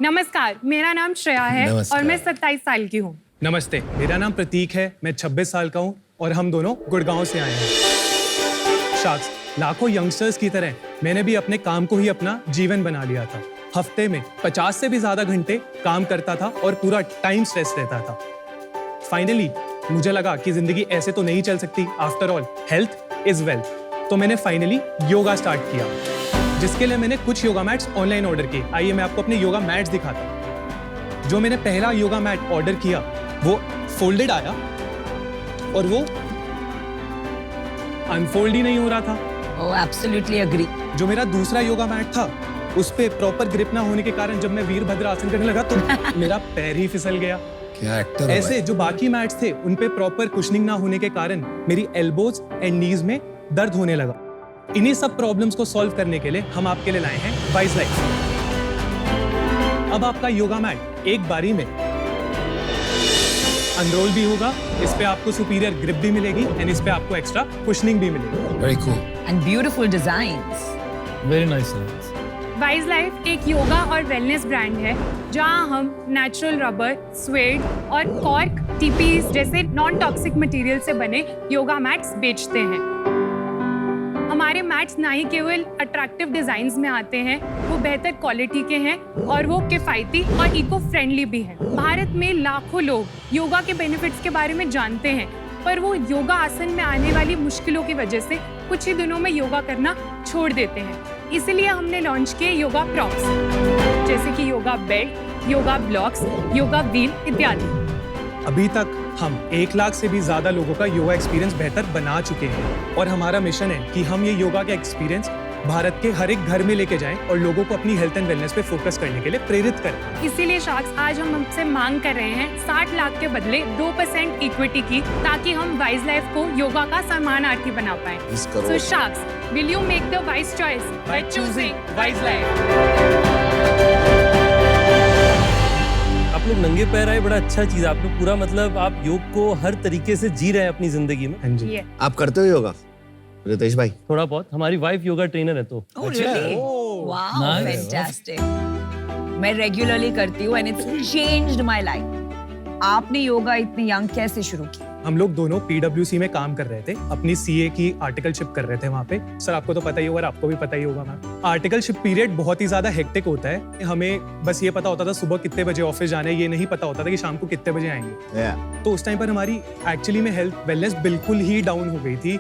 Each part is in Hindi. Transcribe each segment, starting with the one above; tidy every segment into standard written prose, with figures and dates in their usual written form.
नमस्कार, मेरा नाम श्रेया है और मैं 27 साल की हूँ। नमस्ते, मेरा नाम प्रतीक है, मैं 26 साल का हूँ और हम दोनों गुड़गांव से आए हैं। शाक्स, लाखों यंगस्टर्स की तरह मैंने भी अपने काम को ही अपना जीवन बना लिया था। हफ्ते में 50 से भी ज्यादा घंटे काम करता था और पूरा टाइम स्ट्रेस रहता था। फाइनली मुझे लगा कि जिंदगी ऐसे तो नहीं चल सकती। After all health is wealth. तो मैंने फाइनली योगा स्टार्ट किया, जिसके लिए मैंने कुछ योगा मैट्स ऑनलाइन ऑर्डर किए। आइए मैं आपको अपने योगा मैट्स दिखाता हूँ। जो मैंने पहला योगा मैट ऑर्डर किया वो फोल्डेड आया और वो अनफोल्ड ही नहीं हो रहा था। Oh, absolutely agree. जो मेरा दूसरा योगा मैट था उस पे प्रॉपर ग्रिप ना होने के कारण जब मैं वीरभद्र आसन करने लगा तो मेरा पैर ही फिसल गया। क्या एक्टर है ऐसे जो बाकी मैट्स थे उन पे प्रॉपर कुशनिंग ना होने के कारण मेरी एल्बोज एंड नीज में दर्द होने लगा। इन्हीं सब प्रॉब्लम्स को सॉल्व करने के लिए हम आपके लिए लाए हैं वाइज लाइफ। अब आपका योगा मैट एक बारी में अनरोल भी होगा, इस पे आपको सुपीरियर ग्रिप भी मिलेगी एंड इस पे आपको एक्स्ट्रा कुशनिंग भी मिलेगी। Very cool And beautiful designs. Very nice. Wise life एक योगा और वेलनेस ब्रांड है जहां हम नेचुरल रबर, स्वेड और कॉर्क टीपीज जैसे नॉन टॉक्सिक मटेरियल से बने योगा मैट्स बेचते हैं। हमारे मैट्स ना ही केवल अट्रैक्टिव डिजाइन्स में आते हैं, वो बेहतर क्वालिटी के हैं और वो किफ़ायती और इको फ्रेंडली भी हैं। भारत में लाखों लोग योगा के बेनिफिट्स के बारे में जानते हैं, पर वो योगा आसन में आने वाली मुश्किलों की वजह से कुछ ही दिनों में योगा करना छोड़ देते हैं। इसीलिए हमने लॉन्च किए योगा प्रॉप्स, जैसे कि yoga bed, yoga blocks, yoga wheel इत्यादि। अभी तक हम 1 लाख से भी ज्यादा लोगों का योगा एक्सपीरियंस बेहतर बना चुके हैं और हमारा मिशन है कि हम ये योगा का एक्सपीरियंस भारत के हर एक घर में लेके जाएं और लोगों को अपनी हेल्थ एंड वेलनेस पे फोकस करने के लिए प्रेरित करें। इसीलिए शाक्स आज हम आपसे मांग कर रहे हैं 60 लाख के बदले 2% इक्विटी की, ताकि हम वाइज लाइफ को योगा का सम्मानार्थी बना पाएं। सो शाक्स, will you make the wise choice by choosing wise life? आप लोग नंगे पैर आए, बड़ा अच्छा चीज। आप लोग पूरा मतलब आप योग को हर तरीके से जी रहे हैं अपनी जिंदगी में। हाँ जी। आप करते हो योगा रितेश भाई? थोड़ा बहुत। हमारी वाइफ योगा ट्रेनर है तो। Oh, really? Wow, fantastic. मैं रेगुलरली करती हूँ and it's changed my life. आपने योगा इतनी यंग कैसे शुरू की? हम लोग दोनों PwC में काम कर रहे थे, अपनी CA की आर्टिकलशिप कर रहे थे वहाँ पे। सर आपको तो पता ही होगा, आपको भी पता ही होगा मैम। आर्टिकलशिप पीरियड बहुत ही ज्यादा हेक्टिक होता है। हमें बस ये पता होता था सुबह कितने बजे ऑफिस जाना है, ये नहीं पता होता था कि शाम को कितने बजे आएंगे। तो उस टाइम पर हमारी एक्चुअली में हेल्थ वेलनेस बिल्कुल ही डाउन हो गई थी।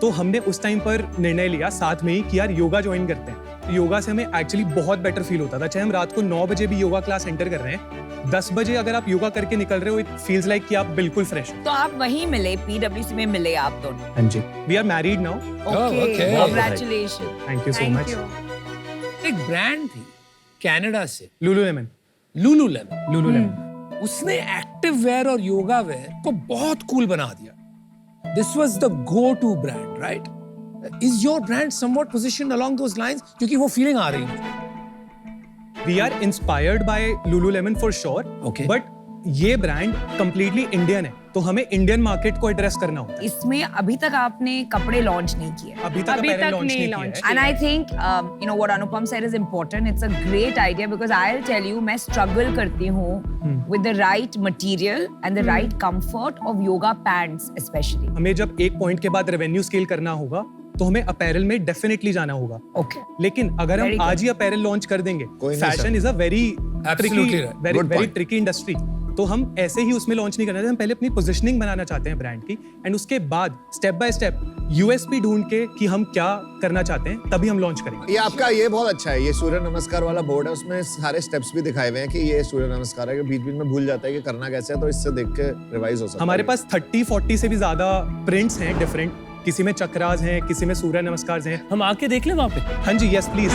तो हमने उस टाइम पर निर्णय लिया साथ में ही कि यार योगा ज्वाइन करते हैं। योगा से हमें एक्चुअली बहुत बेटर फील होता था। चाहे हम रात को 9 बजे भी योगा क्लास एंटर कर रहे हैं, 10 बजे अगर आप योगा करके निकल रहे हो, इट फील्स लाइक कि आप बिल्कुल फ्रेश हो। तो आप वहीं मिले, PwC में मिले आप दोनों? हाँ जी, we are married now. Okay, congratulations. Thank you so thank much. You. एक ब्रांड थी कनाडा से, लुलुलेमन। लुलुलेमन। उसने एक्टिव वेयर और योगा वेयर को बहुत कूल बना दिया। This was the go-to brand, right? Is your brand somewhat positioned along those lines? क्योंकि वो feeling आ रही है। We are inspired by Lululemon for sure. Okay. But ये ब्रांड completely इंडियन है, तो हमें इंडियन मार्केट को एड्रेस करना होता है। इसमें अभी तक आपने कपड़े लॉन्च नहीं किए। अभी तक लॉन्च नहीं किया है। And I think you know what Anupam said is important. It's a great idea because I'll tell you, मैं struggle करती हूँ with the right material and the right comfort of yoga pants especially. हमें जब एक पॉइंट के बाद रेवेन्यू स्केल करना होगा तो हमें अपैरल में डेफिनेटली जाना होगा। Okay. लेकिन अगर Very हम good. आज ही अपैरल लॉन्च कर देंगे, कोई नहीं fashion is a very Absolutely right. Good very point. Tricky industry. तो हम ऐसे ही उसमें लॉन्च नहीं करना चाहते। हम पहले अपनी पोजीशनिंग बनाना चाहते हैं ब्रांड की, एंड उसके बाद स्टेप बाय स्टेप यूएसपी ढूंढ के कि हम क्या करना चाहते हैं, तभी हम लॉन्च करेंगे। ये आपका ये बहुत अच्छा है, ये सूर्य नमस्कार वाला बोर्ड है, उसमें सारे स्टेप्स भी दिखाए हुए हैं कि ये सूर्य नमस्कार है, कि बीच बीच में भूल जाता है कि करना कैसे है, तो इससे देख के रिवाइज हो सकता है। हमारे पास 30-40 से भी ज्यादा प्रिंट्स हैं डिफरेंट। किसी में चक्रास हैं, किसी में सूर्य नमस्कार हैं। हम आके देख लें वहाँ पे? हाँ जी, yes please.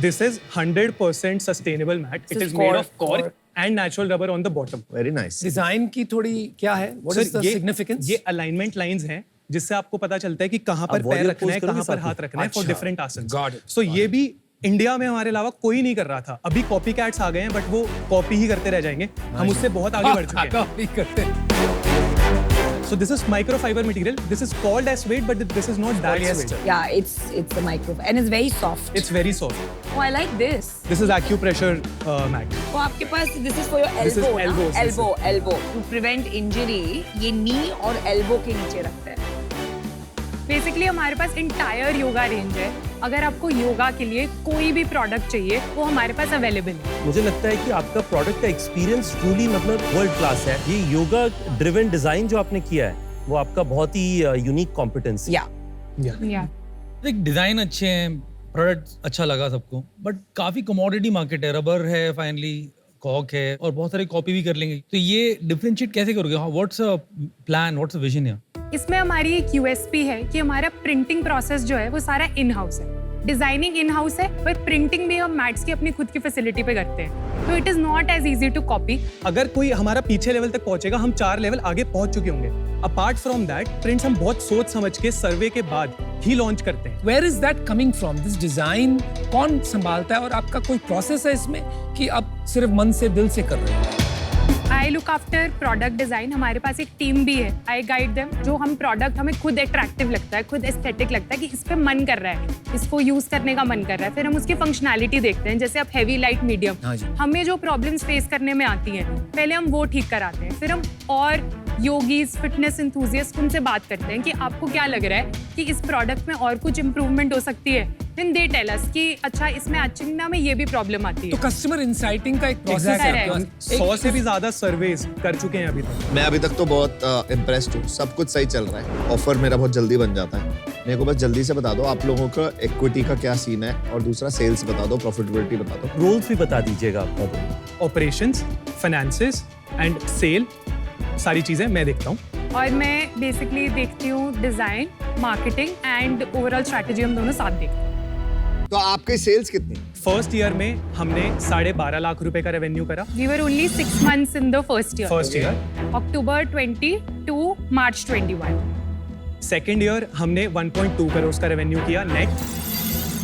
This is 100% sustainable mat. It is made of cork and natural rubber on the bottom. Very nice. Design की थोड़ी क्या है? What is Sir, the significance? ये अलाइनमेंट लाइंस हैं जिससे आपको पता चलता है कि कहाँ पर आप पैर warrior रखना है, pose करोगे कहाँ पर साथ हाथ में? रखना है फॉर अच्छा, डिफरेंट आसन। got it, सो ये भी इंडिया में हमारे अलावा कोई नहीं कर रहा था। अभी कॉपी कैट्स आ गए हैं, बट वो कॉपी ही करते रह जाएंगे। हम उससे बहुत आगे बढ़ चुके हैं। कॉपी करते हैं। So this is microfiber material. This is called as suede, but this is not that Polyester. suede. Yeah, it's a micro and it's very soft. It's very soft. Oh, I like this. This is acupressure mat. तो आपके पास this is for your This is elbow, elbows, ना? this is- elbow to prevent injury. ये knee और elbow के नीचे रखते हैं. बेसिकली हमारे पास इंटायर योगा रेंज है। अगर आपको योगा के लिए कोई भी प्रोडक्ट चाहिए वो हमारे पास अवेलेबल है। मुझे लगता है कि आपका प्रोडक्ट का एक्सपीरियंस ट्रूली मतलब वर्ल्ड क्लास है। ये योगा ड्रिवन डिजाइन जो आपने किया है वो आपका बहुत ही यूनिक कॉम्पिटेंस है। Yeah. या देख डिजाइन अच्छे हैं, प्रोडक्ट अच्छा लगा सबको, बट काफी कमोडिटी मार्केट है, रबर है, फाइनली कॉक है और बहुत सारे कॉपी भी कर लेंगे। तो ये डिफरेंशिएट कैसे करोगे? What's a plan, what's a vision है? इसमें हमारी एक यूएसपी है कि हमारा प्रिंटिंग प्रोसेस जो है वो सारा इन हाउस है। डिजाइनिंग इन हाउस है पर प्रिंटिंग भी हम मैट्स की अपनी खुद की फैसिलिटी पे करते हैं। तो it is not as easy to copy. अगर कोई हमारा पीछे लेवल तक पहुंचेगा, हम 4 लेवल आगे पहुंच चुके होंगे। अपार्ट फ्रॉम दैट, प्रिंट्स हम बहुत सोच समझ के सर्वे के बाद ही लॉन्च करते हैं। Where is that coming from? This design कौन संभालता है और आपका कोई प्रोसेस है इसमें कि आप सिर्फ मन से दिल से कर रहे हो? I look after product design. हमारे पास एक टीम भी है, आई गाइड देम। जो हम प्रोडक्ट हमें खुद अट्रैक्टिव लगता है, खुद एस्थेटिक लगता है कि इस पे मन कर रहा है, इसको यूज करने का मन कर रहा है, फिर हम उसकी फंक्शनैलिटी देखते हैं। जैसे आप हैवी, लाइट, मीडियम, हाँ जी। हमें जो प्रॉब्लम्स फेस करने में आती हैं पहले हम वो ठीक कराते हैं। फिर हम और योगीज, फिटनेस इंथुजियस्ट उनसे बात करते हैं कि आपको क्या लग रहा है कि इस प्रोडक्ट में और कुछ इंप्रूवमेंट हो सकती है। देन दे टेल अस कि अच्छा इसमें अचिंगना में ये भी प्रॉब्लम आती तो है। कस्टमर इंसाइटिंग का एक प्रोसेस Exactly. है। हम 100 से भी ज्यादा सर्वेज कर चुके हैं अभी तक। मैं अभी तक तो बहुत इम्प्रेस्ड हूँ, सब कुछ सही चल रहा है। ऑफर मेरा बहुत जल्दी बन जाता है। मेरे को बस जल्दी से बता दो आप लोगों का इक्विटी का क्या सीन है, और दूसरा सेल्स बता दो, प्रॉफिटेबिलिटी बता दो। रोल्स भी बता दीजिएगा आपका। ऑपरेशंस, फाइनेंसेस एंड सेल, सारी चीजें मैं देखता हूँ। और मैं बेसिकली देखती हूँ design, marketing and overall strategy, हम दोनों साथ देखते हैं। तो आपकी सेल्स कितनी? फर्स्ट ईयर में हमने 12.5 लाख रुपए का रेवेन्यू करा। We were only 6 months in the first year. First year. October 20 to March 21. Second year हमने 1.2 करोड़ का रेवेन्यू किया नेट।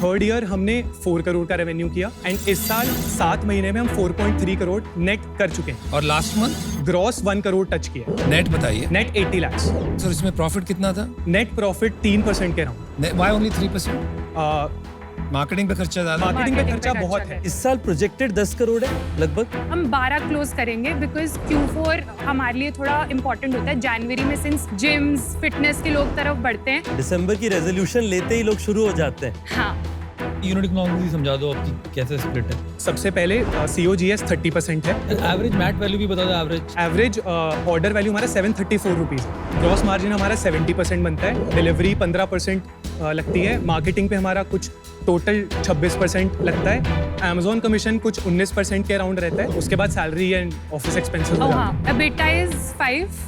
थर्ड ईयर हमने 4 करोड़ का रेवेन्यू किया एंड इस साल 7 महीने में हम 4.3 करोड़ नेट कर चुके हैं। और last month gross 1 crore touch किया। नेट बताइए। नेट 80 लाख। सर इसमें प्रॉफिट कितना था? नेट प्रॉफिट 3% के राउंड। Why only 3%? मार्केटिंग पे खर्चा ज्यादा? मार्केटिंग पे Marketing पे खर्चा बहुत खर्चा है। इस साल प्रोजेक्टेड 10 करोड़ है लगभग। हम 12 क्लोज करेंगे बिकॉज Q4 हमारे लिए थोड़ा इंपॉर्टेंट होता है। जनवरी में सिंस जिम्स, फिटनेस के लोग तरफ बढ़ते हैं। दिसंबर की रेजोल्यूशन लेते ही लोग शुरू हो जाते हैं। हाँ, यूनिट इकोनॉमिक्स समझा दो आपकी कैसे स्प्लिट है। सबसे पहले COGS 30% है। एवरेज मैट वैल्यू भी बता दो। एवरेज एवरेज ऑर्डर वैल्यू हमारा 734 रुपीज़। ग्रॉस मार्जिन हमारा 70% बनता है। डिलीवरी 15% लगती है। मार्केटिंग पे हमारा कुछ टोटल 26% लगता है। अमेजोन कमीशन कुछ 19% के अराउंड रहता है। उसके बाद salary and office expenses. oh हाँ, EBITDA is 5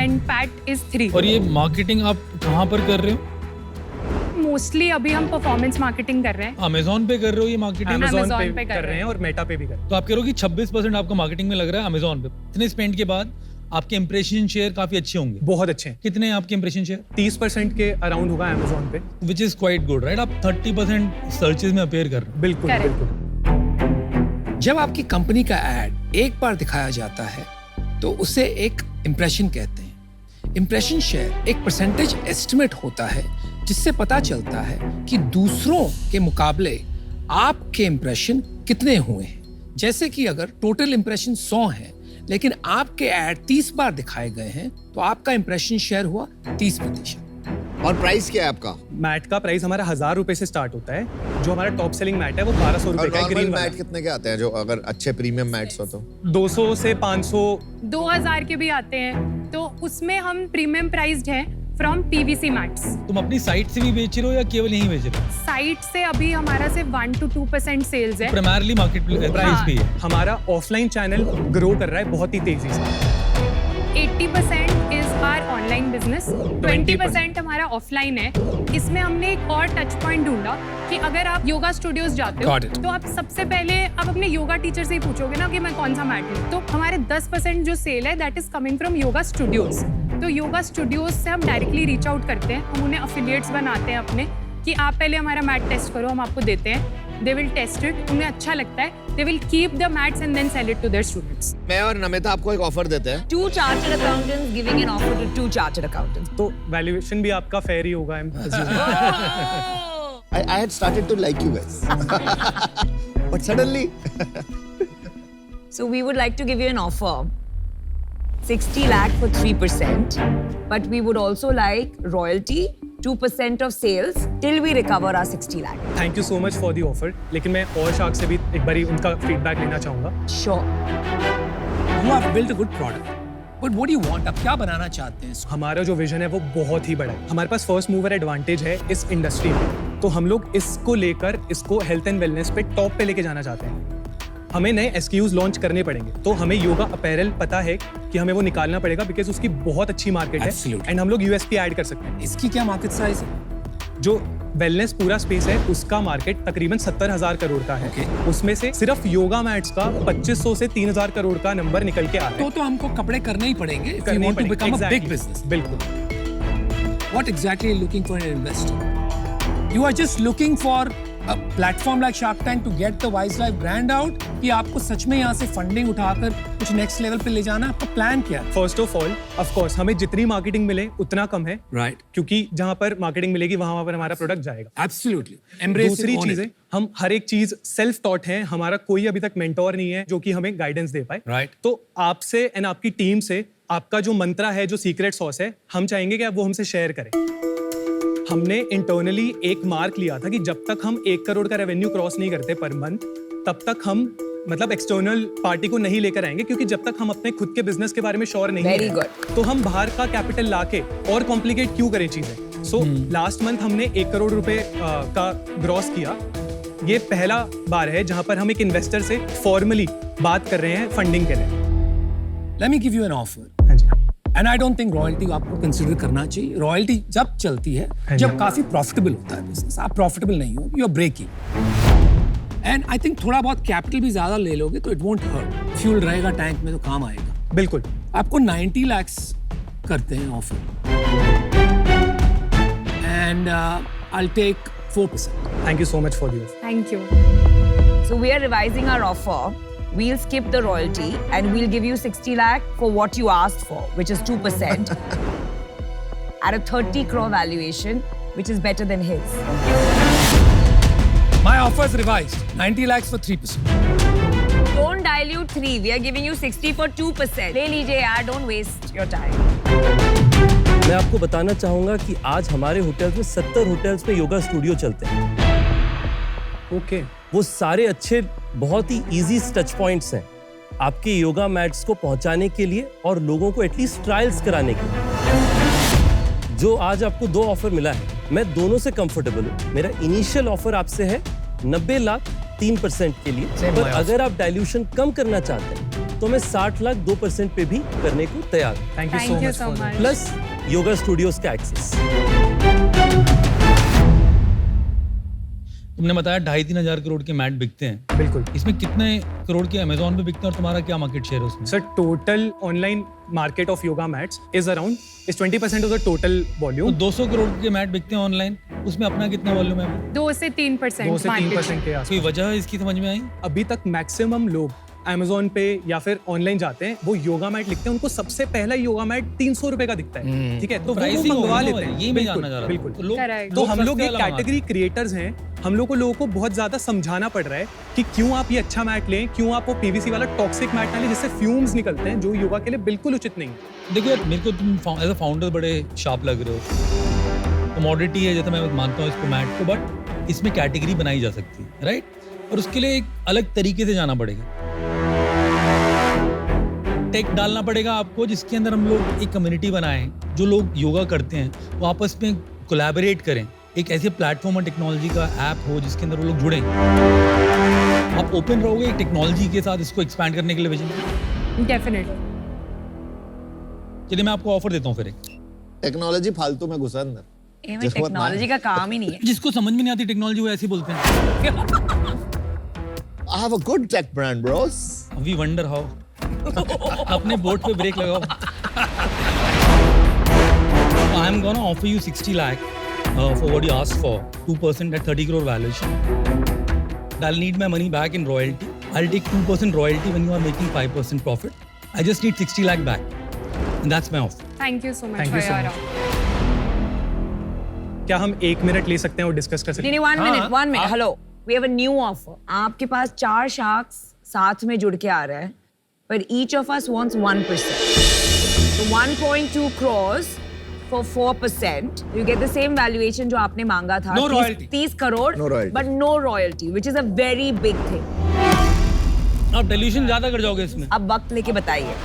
and PAT is 3. और ये मार्केटिंग आप कहाँ पर कर रहे हो? मोस्टली अभी हम परफॉर्मेंस मार्केटिंग कर रहे हैं। अमेजोन पे कर रहे हो ये मार्केटिंग? अमेजोन Amazon पे पे कर रहे हैं और मेटा पे भी कर रहे हैं। तो आप कह रहे हो कि 26% आपका मार्केटिंग में लग रहा है अमेजोन पे। इतने स्पेंड के बाद आपके इंप्रेशन शेयर काफी अच्छे होंगे। बहुत अच्छे हैं। कितने हैं आपके इंप्रेशन शेयर? 30% के अराउंड होगा अमेजोन पे। Which is quite good, right? आप 30% सर्चेज में अपेयर कर रहे हो। बिल्कुल Correct. बिल्कुल। जब आपकी कंपनी का एड एक बार दिखाया जाता है तो उसे एक इम्प्रेशन कहते हैं। इम्प्रेशन शेयर एक परसेंटेज एस्टिमेट होता है जिससे पता चलता है कि दूसरों के मुकाबले आपके इम्प्रेशन कितने हुए हैं। जैसे कि अगर टोटल इम्प्रेशन 100 है लेकिन आपके ऐड 30 बार दिखाए गए हैं तो आपका इम्प्रेशन शेयर हुआ 30%। और प्राइस क्या है आपका? मैट का प्राइस हमारा 1000 रुपए से स्टार्ट होता है। जो हमारा टॉप सेलिंग मैट है वो 1200 और रुपए का है। नॉर्मल ग्रीन मैट कितने के आते हैं, जो अगर अच्छे प्रीमियम मैट्स हो तो? 200 से 500। 2000 के भी आते हैं। तो उसमें हम प्रीमियम प्राइस्ड हैं फ्रॉम PVC मैट्स। तुम अपनी साइट से भी बेच रहे हो या केवल यहीं बेच रहे हो? साइट से अभी हमारा सिर्फ 1 to 2% सेल्स है। प्राइमरली मार्केट प्राइस हाँ। भी है। हमारा ऑफलाइन चैनल ग्रो कर रहा है बहुत ही तेजी से। 80% इज आवर ऑनलाइन बिजनेस, 20% हमारा ऑफलाइन है। इसमें हमने एक और टच पॉइंट ढूंढा कि अगर आप योगा स्टूडियोज जाते हो Got it. तो आप सबसे पहले आप अपने योगा टीचर से ही पूछोगे ना कि मैं कौन सा मैट लूं। तो हमारे 10% जो सेल है that is coming from yoga studios. तो योगा स्टूडियोज से हम डायरेक्टली रीच आउट करते हैं। हम उन्हें अफिलिएट्स बनाते हैं अपने कि आप पहले हमारा मैट टेस्ट करो, हम आपको देते हैं। they will test it, उन्हें अच्छा लगता है, they will keep the mats and then sell it to their students. मैं और नमिता आपको एक ऑफर देते हैं. 2 chartered accountants giving an offer to 2 chartered accountants. तो वैल्यूएशन भी आपका फेयर ही होगा I'm assuming. I had started to like you guys. But suddenly So we would like to give you an offer. 60 lakh for 3%, but we would also like royalty, 2% of sales till we recover our 60 lakh. Thank you so much for the offer. लेकिन मैं और शार्क से भी एक बारी उनका फीडबैक लेना चाहूँगा. Sure. You have built a good product. But what do you want? आप क्या बनाना चाहते हैं? हमारा जो विजन है वो बहुत ही बड़ा है. हमारे पास फर्स्ट मूवर एडवांटेज है इस इंडस्ट्री में, तो हम लोग इसको लेकर इसको हेल्थ एंड वेलनेस पे टॉप पे लेके जाना चाहते हैं. हमें नए SKUs लॉन्च करने पड़ेंगे, तो हमें योगा अपैरल पता है कि हमें वो निकालना पड़ेगा बिकॉज उसकी बहुत अच्छी मार्केट है Absolutely. एंड हम लोग USP ऐड कर सकते हैं. इसकी क्या मार्केट साइज है? जो वेलनेस पूरा स्पेस है उसका मार्केट तकरीबन 70,000 करोड़ का है. Okay. उसमें से सिर्फ योगा मैट्स का 2500 से 3,000 करोड़ का नंबर निकल के आ रहा है. तो हमको कपड़े करने ही पड़ेंगे if we करने want to पड़ेंगे. become a big Exactly. business. बिल्कुल. What exactly are you looking for in an investor? You are just looking for a platform like Shark Tank to get the Wise Life brand out, कि आपको सच में यहाँ से फंडिंग उठाकर कुछ नेक्स्ट लेवल पे ले जाना? आपका प्लान क्या है? First of all of course हमें जितनी मार्केटिंग मिले उतना कम है, राइट, क्योंकि जहां पर मार्केटिंग मिलेगी वहां पर हमारा प्रोडक्ट जाएगा. एब्सोल्युटली. एम्ब्रेस दूसरी चीजें, हम हर एक चीज सेल्फ टॉट हैं. हमारा कोई अभी तक मेंटोर नहीं है जो कि हमें गाइडेंस दे पाए. Right. तो आपसे एंड आपकी टीम से आपका जो मंत्रा है, जो सीक्रेट सॉस है, हम चाहेंगे कि आप वो हमसे शेयर करें. हमने इंटरनली एक मार्क लिया था कि जब तक हम 1 करोड़ का रेवेन्यू क्रॉस नहीं करते पर मंथ, तब तक हम मतलब एक्सटर्नल पार्टी को नहीं लेकर आएंगे, क्योंकि जब तक हम अपने खुद के बिजनेस के बारे में श्योर नहीं Very हैं, good. तो हम बाहर का कैपिटल लाके और कॉम्प्लिकेट क्यों करें चीजें. सो लास्ट मंथ हमने 1 करोड़ रुपए का ग्रॉस किया. ये पहला बार है जहां पर हम एक इन्वेस्टर से फॉर्मली बात कर रहे हैं फंडिंग के लिए. Let me give you an offer. हाँ जी. And I don't think royalty आपको कंसिडर करना चाहिए. रॉयल्टी जब चलती है जब काफी प्रॉफिटेबल होता है बिजनेस. आप प्रॉफिटेबल नहीं हो, you are breaking. And I think थोड़ा बहुत कैपिटल भी ज्यादा ले लोगे तो इट वोंट हर्ट. फ्यूल रहेगा टैंक में तो काम आएगा. बिल्कुल. आपको 90 lakhs करते हैं offer. And I take 4%. Thank you so much for this. Thank you. So we are revising our offer. We'll skip the royalty and we'll give you 60 lakh for what you asked for, which is 2%, at a 30 crore valuation, which is better than his. My offer is revised. 90 lakhs for 3%. Don't dilute 3. We are giving you 60 for 2%. ले लीजिए यार, don't waste your time. मैं आपको बताना चाहूंगा कि आज हमारे होटल्स में 70 होटल्स में योगा स्टूडियो चलते हैं. ओके. वो सारे अच्छे बहुत ही इजी टच पॉइंट्स हैं आपके योगा मैट्स को पहुंचाने के लिए और लोगों को एटलीस्ट ट्रायल्स कराने के लिए. जो आज आपको 2 ऑफर मिला है, मैं दोनों से कंफर्टेबल हूँ. मेरा इनिशियल ऑफर आपसे है 90 लाख 3% के लिए, पर अगर आप डाइल्यूशन कम करना चाहते हैं तो मैं 60 लाख 2% पे भी करने को तैयार हूँ. Thank you Thank you so so much. much. Plus yoga studios का एक्सेस. तुमने बताया 2.5-3 हजार करोड़ के मैट बिकते हैं. बिल्कुल. इसमें कितने करोड़ के अमेजोन पे बिकते हैं और तुम्हारा क्या मार्केट शेयर है उसमें? Sir total online market of yoga mats is around 20% of the total तो वॉल्यूम. 200 करोड़ के मैट बिकते हैं ऑनलाइन, उसमें अपना कितना वॉल्यूम है? 2 से 3% 2 से 3% के आसपास. कोई वजह है इसकी समझ में आई? अभी तक मैक्सिमम लोग Amazon पे या फिर ऑनलाइन जाते हैं, वो योगा मैट लिखते हैं, उनको सबसे पहला योगा मैट 300 रुपए का दिखता है. ठीक है, तो वो Pricing मंगवा होगी ना लेते हैं. भाई, ये मैं जानना चाह रहा बिल्कुल. था. Correct. तो हम लोग सस्ते एक वाला कैटेगरी क्रिएटर्स हैं. हम लोग को लोगों को बहुत ज्यादा समझाना पड़ रहा है कि क्यों आप ये अच्छा मैट लें, क्यों आप वो PVC वाला टॉक्सिक मैट ना लें जिससे फ्यूम्स निकलते हैं, जो योगा के लिए बिल्कुल उचित नहीं है. देखो यार, मेरे को तुम एज अ फाउंडर बड़े शार्प लग रहे हो. कमोडिटी है जैसे मैं मानता हूँ इसको मैट को, बट इसमें कैटेगरी बनाई जा सकती है, राइट? और उसके लिए एक अलग तरीके से जाना पड़ेगा. टेक डालना पड़ेगा आपको जिसके अंदर हम लोग एक कम्युनिटी बनाएं. जो लोग योगा करते हैं वो आपस में कोलैबोरेट करें. एक ऐसे प्लेटफॉर्म और टेक्नोलॉजी का ऐप हो जिसके अंदर वो लोग जुड़ें. आप ओपन रहोगे टेक्नोलॉजी के साथ इसको एक्सपैंड करने के लिए विजन? Definitely. चलिए मैं आपको ऑफर देता हूँ फिर एक. टेक्नोलॉजी फालतू में घुसा अंदर. ये में टेक्नोलॉजी का काम ही नहीं है. जिसको समझ में नहीं आती टेक्नोलॉजी वो ऐसे ही बोलते हैं. I have a good tech brand, bros. We wonder how. अपने बोट पे ब्रेक लगाओ. I am gonna offer you 60 lakh for what you asked for, 2% at 30 crore valuation. I'll need my money back in royalty. I'll take 2% royalty when you are making 5% profit. I just need 60 lakh back. And that's my offer. Thank you so much Thank for you so your much. offer. क्या हम 1 मिनट ले सकते हैं और डिस्कस कर सकते नहीं, हैं? one minute, हाँ, one minute. Hello. We have a new offer. आपके पास 4 sharks साथ में जुड़ के आ रहे हैं, but each of us wants 1%. So 1.2 crores for 4%. You get the same valuation जो आपने मांगा था. No royalty. 30 crore. No royalty. But no royalty, which is a very big thing. आप डिल्यूशन ज्यादा कर जाओगे इसमें. अब वक्त लेके बताइए.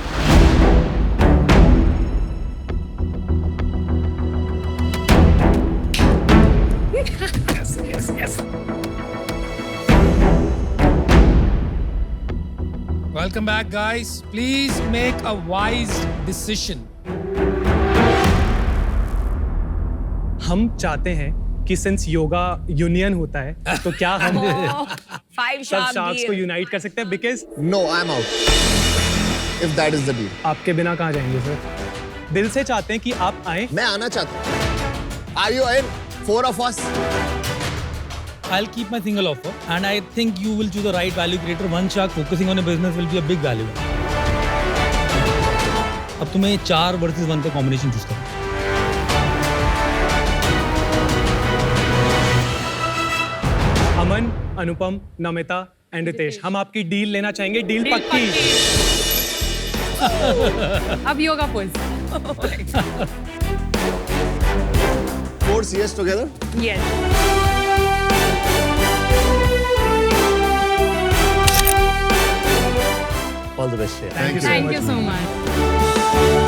Welcome back, guys. Please make a wise decision. हम चाहते हैं कि सिंस योगा यूनियन होता है तो क्या हम 5 सब shark शार्क्स को deal. यूनाइट कर सकते हैं? Because No, I'm out. If that is the deal. आपके बिना कहाँ जाएंगे सर? दिल से चाहते हैं कि आप आए. मैं आना चाहता हूँ. Are you in? 4 of us. I'll keep my single offer, and I think you will choose the right value creator. One shark focusing on a business will be a big value. अब तुम्हें 4 versus 1 का combination choose करना. अमन, अनुपम, नमिता एंड रितेश, हम आपकी डील लेना चाहेंगे. डील Deal पक्की. अब yoga pose. 4 CS together. Yes. All the best. Thank you. Thank you so much.